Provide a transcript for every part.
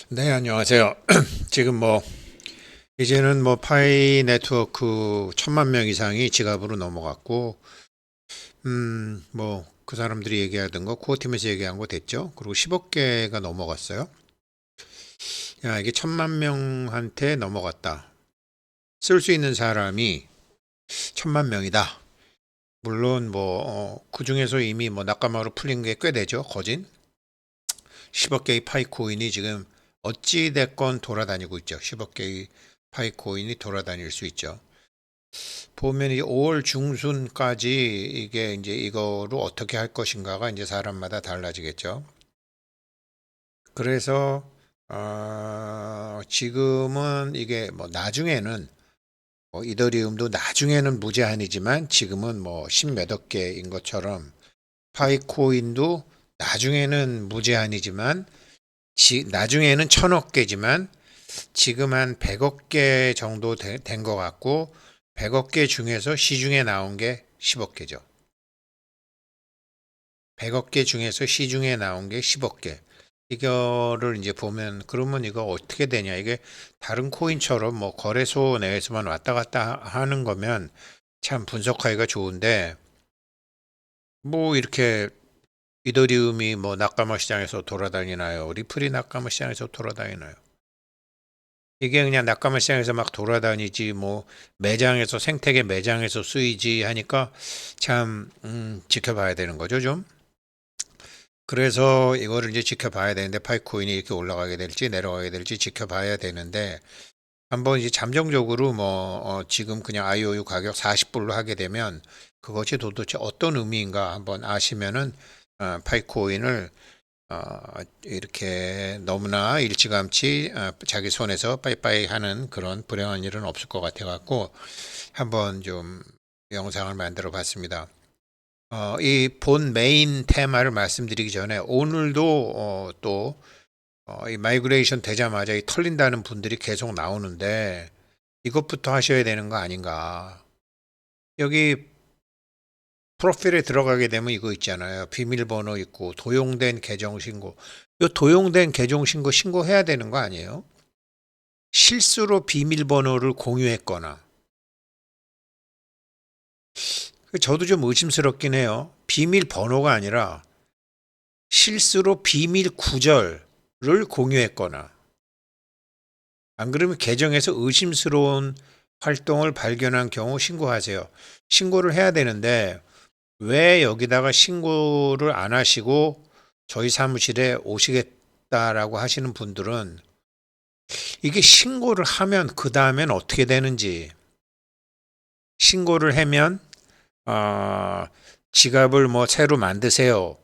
네, 안녕하세요. 지금 이제는 파이 네트워크 1,000만 명 이상이 지갑으로 넘어갔고, 그 사람들이 얘기하던 거, 코어팀에서 얘기한 거 됐죠? 그리고 10억 개가 넘어갔어요. 야, 이게 1,000만 명한테 넘어갔다. 쓸 수 있는 사람이 1,000만 명이다. 물론 그 중에서 이미 낙감으로 풀린 게 꽤 되죠. 거진 10억 개의 파이코인이 지금 어찌됐건 돌아다니고 있죠. 10억 개의 파이코인이 돌아다닐 수 있죠. 보면 이 5월 중순까지 이게 이제 이거로 어떻게 할 것인가가 이제 사람마다 달라지겠죠. 그래서 지금은 이게 나중에는 이더리움도 나중에는 무제한이지만 지금은 십몇억 개인 것처럼 파이코인도 나중에는 무제한이지만 나중에는 1,000억 개지만 지금 한 100억 개 정도 된 것 같고 100억 개 중에서 시중에 나온 게 10억 개죠. 100억 개 중에서 시중에 나온 게 10억 개. 이거를 이제 보면 그러면 이거 어떻게 되냐? 이게 다른 코인처럼 거래소 내에서만 왔다 갔다 하는 거면 참 분석하기가 좋은데 이렇게 이더리움이 낙가마 시장에서 돌아다니나요? 리플이 낙가마 시장에서 돌아다니나요? 이게 그냥 낙가마 시장에서 막 돌아다니지 매장에서 생태계 매장에서 쓰이지 하니까 참 지켜봐야 되는 거죠 좀. 그래서 이거를 이제 지켜봐야 되는데 파이코인이 이렇게 올라가게 될지 내려가게 될지 지켜봐야 되는데 한번 이제 잠정적으로 지금 그냥 IOU 가격 40불로 하게 되면 그것이 도대체 어떤 의미인가 한번 아시면은 파이코인을 이렇게 너무나 일찌감치 자기 손에서 빠이빠이 하는 그런 불행한 일은 없을 것 같아 갖고 한번 좀 영상을 만들어 봤습니다. 이 본 메인 테마를 말씀드리기 전에 오늘도 이 마이그레이션 되자마자 이 털린다는 분들이 계속 나오는데 이것부터 하셔야 되는 거 아닌가. 여기 프로필에 들어가게 되면 이거 있잖아요. 비밀번호 있고 도용된 계정 신고. 이 도용된 계정 신고해야 되는 거 아니에요? 실수로 비밀번호를 공유했거나. 저도 좀 의심스럽긴 해요. 비밀번호가 아니라 실수로 비밀 구절을 공유했거나. 안 그러면 계정에서 의심스러운 활동을 발견한 경우 신고하세요. 신고를 해야 되는데 왜 여기다가 신고를 안 하시고 저희 사무실에 오시겠다라고 하시는 분들은 이게 신고를 하면 그 다음엔 어떻게 되는지 신고를 하면 어, 지갑을 새로 만드세요.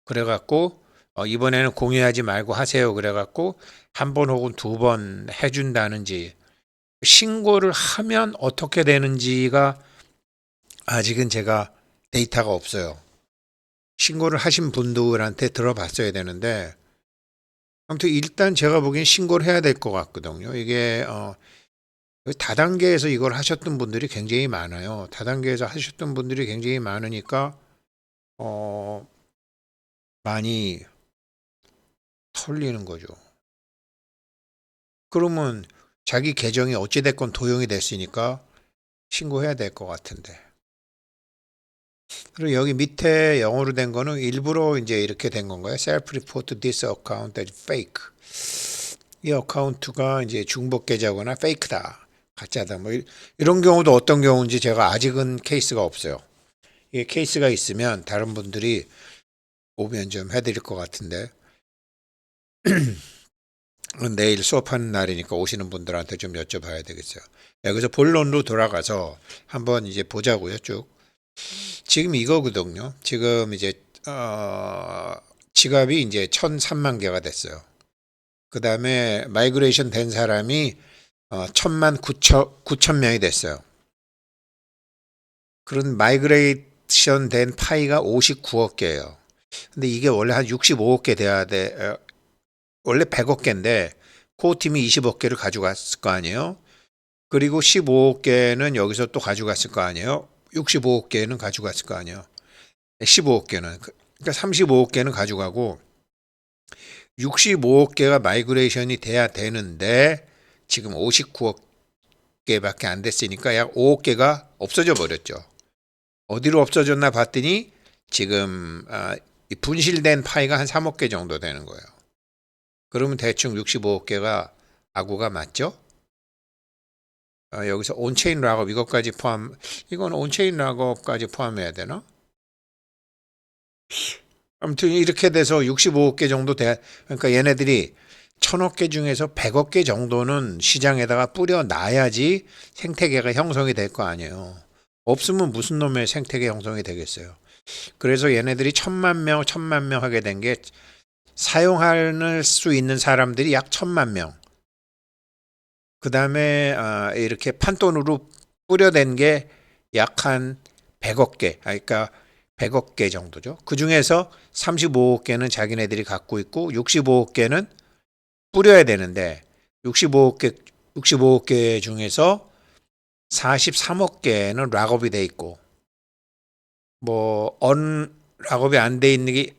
그래갖고 이번에는 공유하지 말고 하세요. 그래갖고 한 번 혹은 두 번 해준다는지 신고를 하면 어떻게 되는지가 아직은 제가 데이터가 없어요. 신고를 하신 분들한테 들어봤어야 되는데 아무튼 일단 제가 보기엔 신고를 해야 될 것 같거든요. 이게 다단계에서 이걸 하셨던 분들이 굉장히 많아요. 다단계에서 하셨던 분들이 굉장히 많으니까 어, 많이 털리는 거죠. 그러면 자기 계정이 어찌됐건 도용이 됐으니까 신고해야 될 것 같은데. 그리고 여기 밑에 영어로 된 거는 일부러 이제 이렇게 된 건가요? Self-report this account as fake. 이 어카운트가 이제 중복 계좌거나 페이크다, 가짜다, 이런 경우도 어떤 경우인지 제가 아직은 케이스가 없어요. 이게 케이스가 있으면 다른 분들이 오면 좀 해드릴 것 같은데 내일 수업하는 날이니까 오시는 분들한테 좀 여쭤봐야 되겠어요. 여기서 본론으로 돌아가서 한번 이제 보자고요, 쭉. 지금 이거거든요. 지금 이제 지갑이 이제 1,003만 개가 됐어요. 그 다음에 마이그레이션 된 사람이 1,000만 9천 명이 됐어요. 그런 마이그레이션 된 파이가 59억 개예요. 근데 이게 원래 한 65억 개 돼야 돼. 원래 100억 개인데 코어팀이 20억 개를 가져갔을 거 아니에요. 그리고 15억 개는 여기서 또 가져갔을 거 아니에요. 65억 개는 가져갔을 거 아니에요. 15억 개는. 그러니까 35억 개는 가져가고 65억 개가 마이그레이션이 돼야 되는데 지금 59억 개밖에 안 됐으니까 약 5억 개가 없어져 버렸죠. 어디로 없어졌나 봤더니 지금 이 분실된 파이가 한 3억 개 정도 되는 거예요. 그러면 대충 65억 개가 아구가 맞죠? 여기서 온체인 락업 이것까지 포함, 이건 온체인 락업까지 포함해야 되나? 아무튼 이렇게 돼서 65억 개 정도 돼. 그러니까 얘네들이 1000억 개 중에서 100억 개 정도는 시장에다가 뿌려 놔야지 생태계가 형성이 될 거 아니에요. 없으면 무슨 놈의 생태계 형성이 되겠어요. 그래서 얘네들이 1000만 명 하게 된 게 사용할 수 있는 사람들이 약 1000만 명. 그 다음에 이렇게 판돈으로 뿌려댄 게 약 한 100억 개, 그러니까 100억 개 정도죠. 그 중에서 35억 개는 자기네들이 갖고 있고 65억 개는 뿌려야 되는데 65억 개 중에서 43억 개는 락업이 돼 있고 락업이 안 돼 있는 게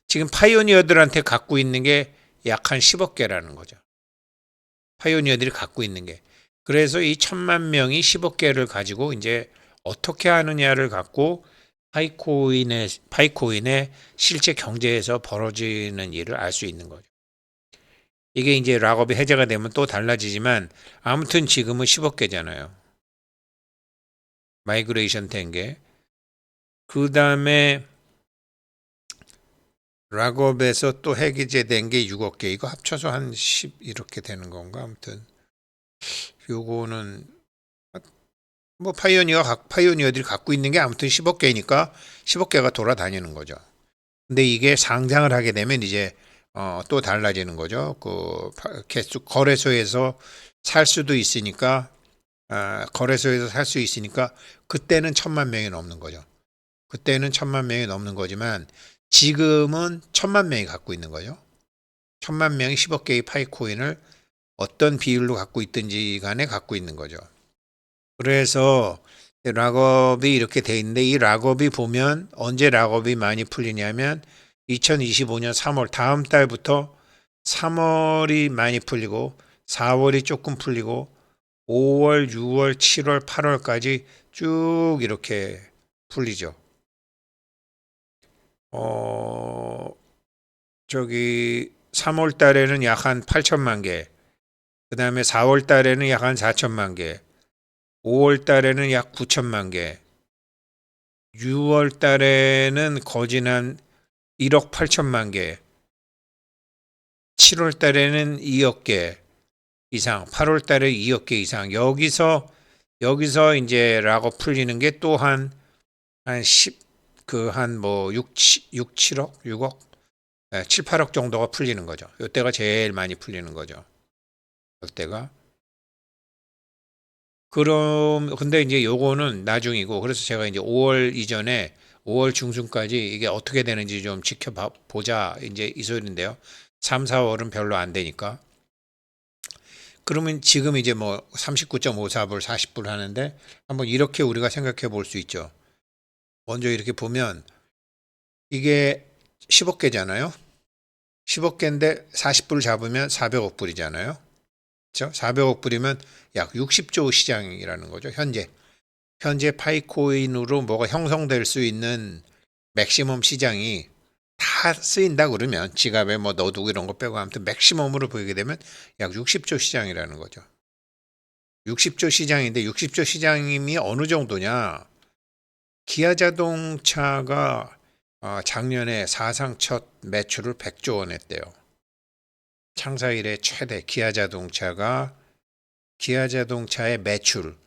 지금 파이오니어들한테 갖고 있는 게 약 한 10억 개라는 거죠. 파이오니어들이 갖고 있는 게. 그래서 이 1000만 명이 10억 개를 가지고 이제 어떻게 하느냐를 갖고 파이코인의 실제 경제에서 벌어지는 일을 알 수 있는 거죠. 이게 이제 락업이 해제가 되면 또 달라지지만 아무튼 지금은 10억 개잖아요. 마이그레이션 된 게. 그 다음에 락업에서 또 해제된 게 6억 개. 이거 합쳐서 한 10 이렇게 되는 건가? 아무튼 요거는 뭐 파이오니어들이 갖고 있는 게 아무튼 10억 개니까 10억 개가 돌아다니는 거죠. 근데 이게 상장을 하게 되면 이제 또 달라지는 거죠. 거래소에서 살 수도 있으니까 거래소에서 살 수 있으니까 그때는 1000만 명이 넘는 거죠. 그때는 1000만 명이 넘는 거지만 지금은 1000만 명이 갖고 있는 거죠. 1000만 명이 10억 개의 파이코인을 어떤 비율로 갖고 있든지 간에 갖고 있는 거죠. 그래서 락업이 이렇게 돼 있는데 이 락업이 보면 언제 락업이 많이 풀리냐면 2025년 3월 다음 달부터 3월이 많이 풀리고 4월이 조금 풀리고 5월, 6월, 7월, 8월까지 쭉 이렇게 풀리죠. 저기 3월 달에는 약 한 8천만 개, 그 다음에 4월 달에는 약 한 4천만 개, 5월 달에는 약 9천만 개, 6월 달에는 거진한 1억 8천만 개, 7월 달에는 2억 개 이상, 8월 달에 2억 개 이상. 여기서 이제 락업 풀리는 게 또 한 10, 한 뭐 6, 7억, 6억, 7, 8억 정도가 풀리는 거죠. 이때가 제일 많이 풀리는 거죠. 이때가. 근데 이제 요거는 나중이고, 그래서 제가 이제 5월 이전에 5월 중순까지 이게 어떻게 되는지 좀 지켜보자. 이제 이 소리인데요. 3, 4월은 별로 안 되니까. 그러면 지금 이제 뭐 39.54불, 40불 하는데 한번 이렇게 우리가 생각해 볼 수 있죠. 먼저 이렇게 보면 이게 10억 개잖아요. 10억 개인데 40불 잡으면 400억 불이잖아요. 그렇죠? 400억 불이면 약 60조 시장이라는 거죠. 현재 파이코인으로 뭐가 형성될 수 있는 맥시멈 시장이 다 쓰인다 그러면 지갑에 뭐 넣어두고 이런 거 빼고 아무튼 맥시멈으로 보이게 되면 약 60조 시장이라는 거죠. 60조 시장인데 60조 시장이 어느 정도냐? 기아 자동차가 작년에 사상 첫 매출을 100조 원 했대요. 창사 이래 최대 기아 자동차의 매출,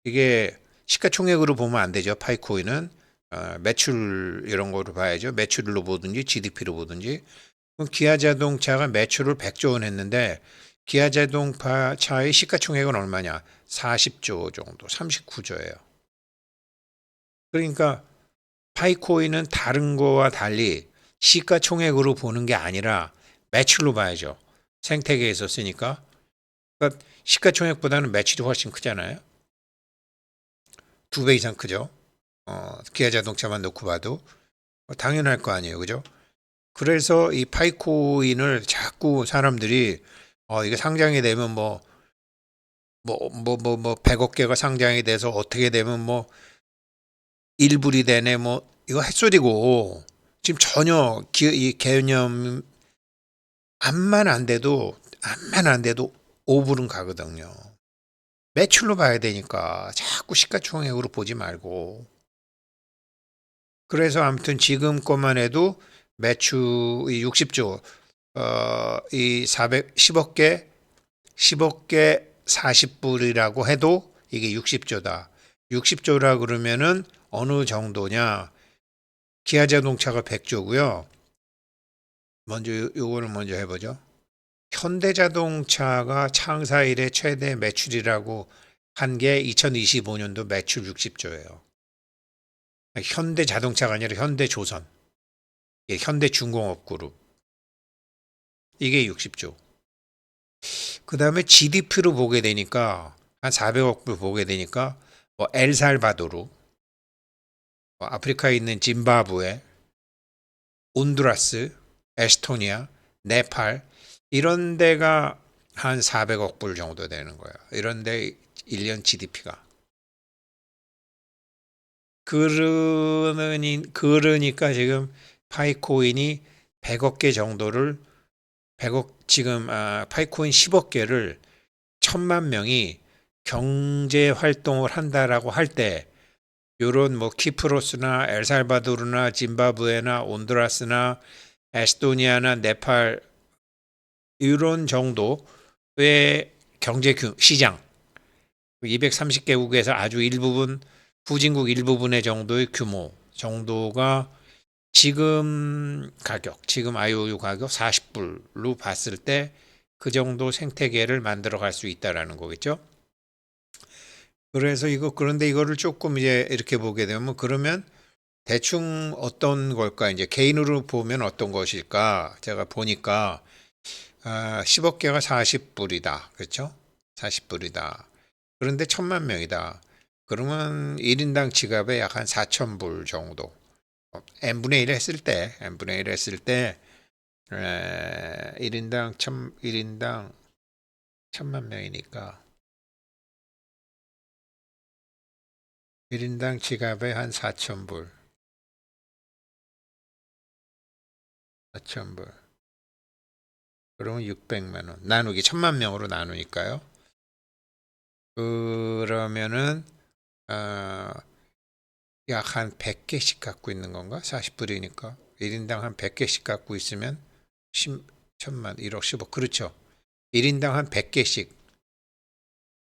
이게 시가총액으로 보면 안 되죠. 파이코인은 매출 이런 거로 봐야죠. 매출로 보든지 GDP로 보든지. 그럼 기아 자동차가 매출을 100조 원 했는데 기아 자동차의 시가총액은 얼마냐? 40조 정도, 39조예요. 그러니까 파이코인은 다른 거와 달리 시가총액으로 보는 게 아니라 매출로 봐야죠. 생태계에서 쓰니까. 그러니까 시가총액보다는 매출이 훨씬 크잖아요. 2배 이상 크죠. 기아 자동차만 놓고 봐도 당연할 거 아니에요, 그죠? 그래서 이 파이코인을 자꾸 사람들이 이게 상장이 되면 100억 개가 상장이 돼서 어떻게 되면 1불이 되네 이거 햇소리고 지금 전혀 이 개념 암만 안 돼도 5불은 가거든요. 매출로 봐야 되니까 자꾸 시가총액으로 보지 말고. 그래서 아무튼 지금 것만 해도 매출 이 60조 이 410억 개 10억 개 40불이라고 해도 이게 60조다. 60조라 그러면은 어느 정도냐? 기아 자동차가 100조고요. 먼저 요거는 먼저 해보죠. 현대자동차가 창사 이래 최대 매출이라고 한 게 2025년도 매출 60조예요. 현대자동차가 아니라 현대조선, 현대중공업그룹 이게 60조. 그 다음에 GDP로 보게 되니까 한 400억 불 보게 되니까 엘살바도르, 아프리카에 있는 짐바브웨, 온두라스, 에스토니아, 네팔 이런 데가 한 400억 불 정도 되는 거예요. 이런 데 1년 GDP가. 그러니까 지금 파이코인이 100억 개 정도를 100억 지금 파이코인 10억 개를 1000만 명이 경제 활동을 한다라고 할 때 요런 키프로스나 엘살바도르나 짐바브웨나 온두라스나 에스토니아나 네팔 이런 정도의 경제 시장 230개국에서 아주 일부분 후진국 일부분의 정도의 규모 정도가 지금 지금 IOU 가격 40불로 봤을 때 그 정도 생태계를 만들어 갈 수 있다라는 거겠죠. 그래서 그런데 이거를 조금 이제 이렇게 보게 되면 그러면 대충 어떤 걸까? 이제 개인으로 보면 어떤 것일까? 제가 보니까 10억 개가 40불이다. 그렇죠? 40불이다. 그런데 1000만 명이다. 그러면 1인당 지갑에 약 한 4,000불 정도. n분의 1 했을 때, 1인당 1000만 명이니까 1인당 지갑에 한 4,000불. 4,000불. 그러면 600만 원. 나누기 1000만 명으로 나누니까요. 그러면은 약 한 100개씩 갖고 있는 건가? 40불이니까 1인당 한 100개씩 갖고 있으면 1000만 1억 10억 그렇죠. 1인당 한 100개씩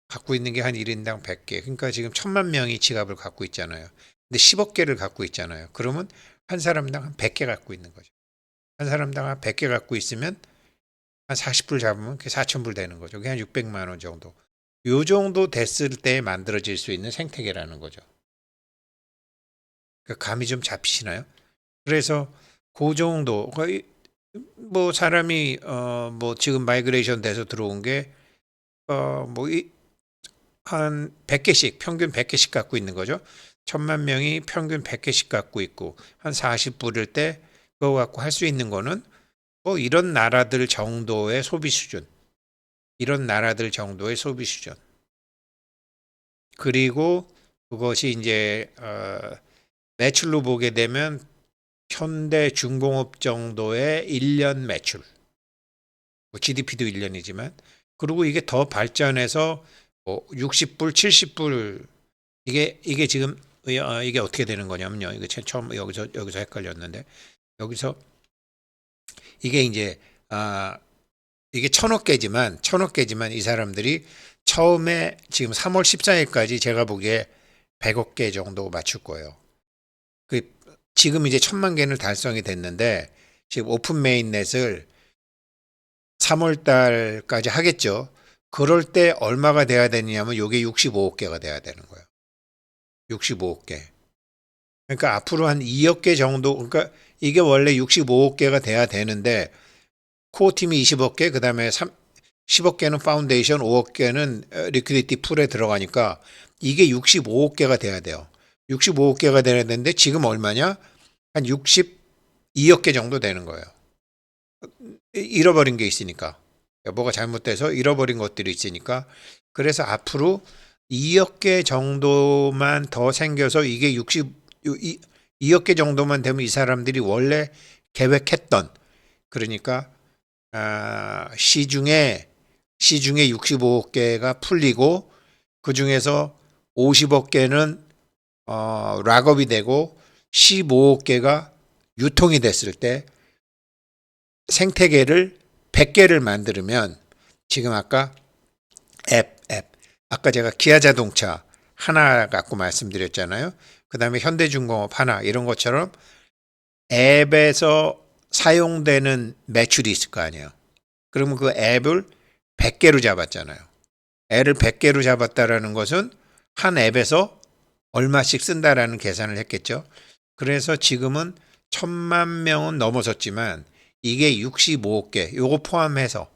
갖고 있는 게 한 1인당 100개. 그러니까 지금 1000만 명이 지갑을 갖고 있잖아요. 근데 10억 개를 갖고 있잖아요. 그러면 한 사람당 한 100개 갖고 있는 거죠. 한 사람당 한 100개 갖고 있으면 한 40불 잡으면 그게 4,000불 되는 거죠. 그게 한 600만 원 정도. 요 정도 됐을 때 만들어질 수 있는 생태계라는 거죠. 그 감이 좀 잡히시나요? 그래서 그 정도 사람이 지금 마이그레이션 돼서 들어온 게 한 100개씩 평균 100개씩 갖고 있는 거죠. 1000만 명이 평균 100개씩 갖고 있고 한 40불일 때 그거 갖고 할 수 있는 거는 이런 나라들 정도의 소비 수준. 그리고 그것이 이제 매출로 보게 되면 현대 중공업 정도의 1년 매출. GDP도 1년이지만 그리고 이게 더 발전해서 60불, 70불 이게 지금 이게 어떻게 되는 거냐면요. 이거 처음 여기서 헷갈렸는데 여기서 이게 이제 이게 1,000억 개지만 이 사람들이 처음에 지금 3월 14일까지 제가 보기에 100억 개 정도 맞출 거예요. 지금 이제 1,000만 개는 달성이 됐는데 지금 오픈 메인넷을 3월 달까지 하겠죠. 그럴 때 얼마가 돼야 되냐면 요게 65억 개가 돼야 되는 거예요. 65억 개. 그러니까 앞으로 한 2억 개 정도, 그러니까 이게 원래 65억 개가 돼야 되는데 코어 팀이 20억 개, 그다음에 10억 개는 파운데이션, 5억 개는 리퀴디티 풀에 들어가니까 이게 65억 개가 돼야 돼요. 65억 개가 돼야 되는데 지금 얼마냐? 한 2억 개 정도 되는 거예요. 잃어버린 게 있으니까. 뭐가 잘못돼서 잃어버린 것들이 있으니까. 그래서 앞으로 2억 개 정도만 더 생겨서 이게 2억 개 정도만 되면 이 사람들이 원래 계획했던, 그러니까 시중에 65억 개가 풀리고 그 중에서 50억 개는 락업이 되고 15억 개가 유통이 됐을 때 생태계를 100개를 만들면, 지금 아까 제가 기아 자동차 하나 갖고 말씀드렸잖아요. 그 다음에 현대중공업 하나, 이런 것처럼 앱에서 사용되는 매출이 있을 거 아니에요. 그러면 그 앱을 100개로 잡았잖아요. 앱을 100개로 잡았다라는 것은 한 앱에서 얼마씩 쓴다라는 계산을 했겠죠. 그래서 지금은 1000만 명은 넘어섰지만 이게 65억 개, 요거 포함, 요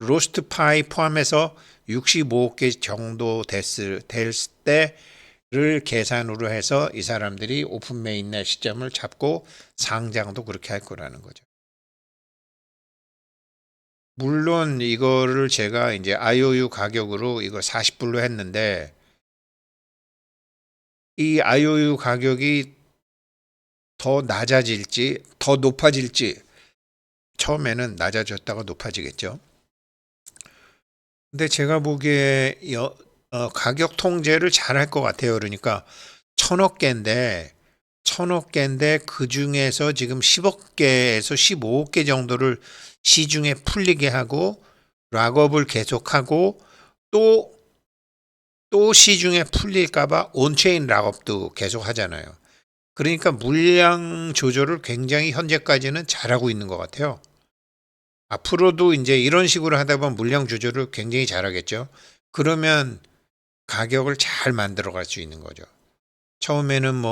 로스트 파이 포함해서 65억 개 정도 될 때를 계산으로 해서 이 사람들이 오픈 메인넷 시점을 잡고 상장도 그렇게 할 거라는 거죠. 물론 이거를 제가 이제 IOU 가격으로 이거 40불로 했는데, 이 IOU 가격이 더 낮아질지 더 높아질지, 처음에는 낮아졌다가 높아지겠죠. 근데 제가 보기에 가격 통제를 잘 할 것 같아요. 그러니까 1000억 개인데 그 중에서 지금 10억 개에서 15억 개 정도를 시중에 풀리게 하고 락업을 계속하고, 또 시중에 풀릴까봐 온체인 락업도 계속 하잖아요. 그러니까 물량 조절을 굉장히 현재까지는 잘하고 있는 것 같아요. 앞으로도 이제 이런 식으로 하다 보면 물량 조절을 굉장히 잘하겠죠. 그러면 가격을 잘 만들어 갈 수 있는 거죠. 처음에는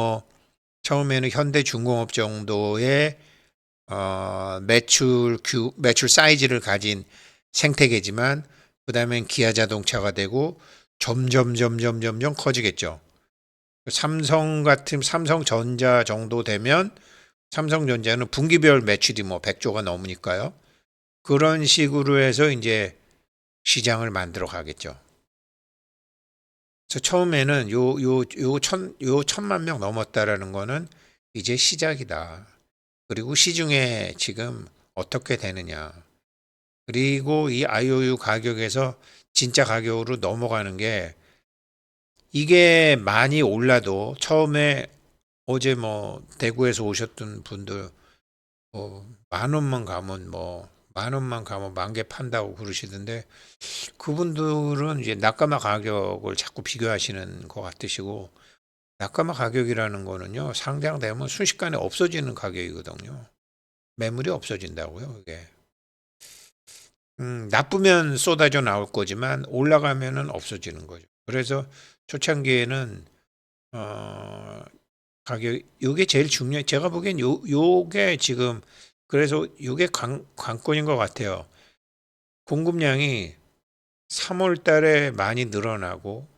현대중공업 정도의 매출 사이즈를 가진 생태계지만, 그다음엔 기아자동차가 되고 점점 커지겠죠. 삼성전자 정도 되면, 삼성전자는 분기별 매출이 뭐 100조가 넘으니까요. 그런 식으로 해서 이제 시장을 만들어 가겠죠. 그래서 처음에는 요 1000만 명 넘었다라는 거는 이제 시작이다. 그리고 시중에 지금 어떻게 되느냐. 그리고 이 IOU 가격에서 진짜 가격으로 넘어가는 게, 이게 많이 올라도 처음에 어제 뭐 대구에서 오셨던 분들 만 원만 가면 10,000개 판다고 그러시던데, 그분들은 이제 낙가마 가격을 자꾸 비교하시는 것 같으시고, 낙가마 가격이라는 거는요, 상장되면 순식간에 없어지는 가격이거든요. 매물이 없어진다고요, 이게. 나쁘면 쏟아져 나올 거지만 올라가면은 없어지는 거죠. 그래서 초창기에는 어, 가격, 요게 제일 중요해. 제가 보기엔 요게 지금, 그래서 요게 관건인 것 같아요. 공급량이 3월 달에 많이 늘어나고,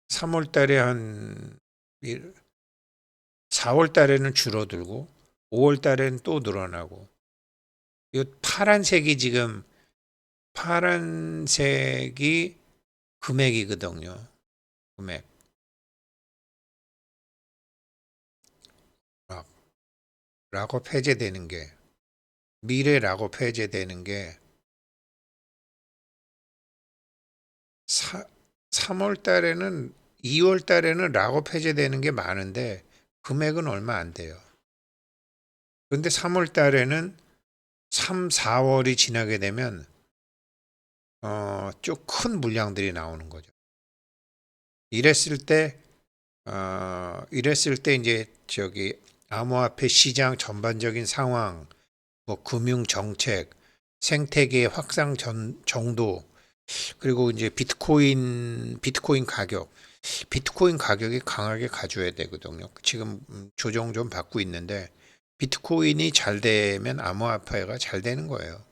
3월 달에 4월 달에는 줄어들고, 5월 달에는 또 늘어나고, 요 파란색이 금액이거든요. 금액. 락, 락업 해제되는 게, 미래 락업 해제되는 게 3월 달에는, 2월 달에는 락업 해제되는 게 많은데 금액은 얼마 안 돼요. 그런데 3월 달에는 3, 4월이 지나게 되면 좀 큰 물량들이 나오는 거죠. 이랬을 때 이제 저기 암호화폐 시장 전반적인 상황, 뭐 금융 정책, 생태계 확산 정도, 그리고 이제 비트코인 가격이 강하게 가져야 되거든요. 지금 조정 좀 받고 있는데, 비트코인이 잘 되면 암호화폐가 잘 되는 거예요.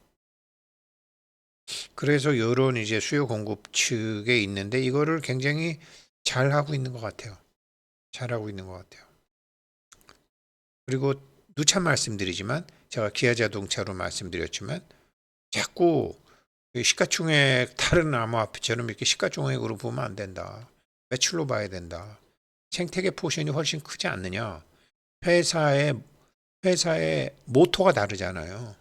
그래서 이런 이제 수요 공급 측에 있는데, 이거를 굉장히 잘 하고 있는 것 같아요. 잘하고 있는 것 같아요. 그리고 누차 말씀드리지만 제가 기아자동차로 말씀드렸지만 자꾸 시가총액 다른 암호화폐처럼 이렇게 시가총액으로 보면 안 된다. 매출로 봐야 된다. 생태계 포션이 훨씬 크지 않느냐. 회사의 모토가 다르잖아요.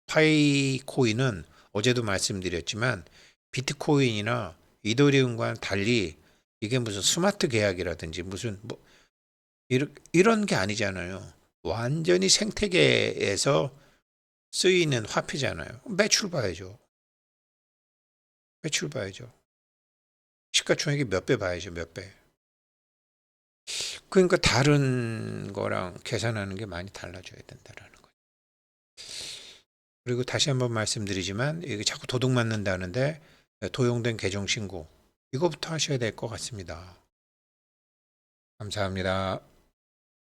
파이코인은 어제도 말씀드렸지만 비트코인이나 이더리움과는 달리 이게 무슨 스마트 계약이라든지 무슨 뭐 이런 게 아니잖아요. 완전히 생태계에서 쓰이는 화폐잖아요. 매출 봐야죠. 매출 봐야죠. 시가총액이 몇 배 봐야죠. 몇 배. 그러니까 다른 거랑 계산하는 게 많이 달라져야 된다라는 거예요. 그리고 다시 한번 말씀드리지만 이게 자꾸 도둑 맞는다는데 도용된 계정 신고 이거부터 하셔야 될 것 같습니다. 감사합니다.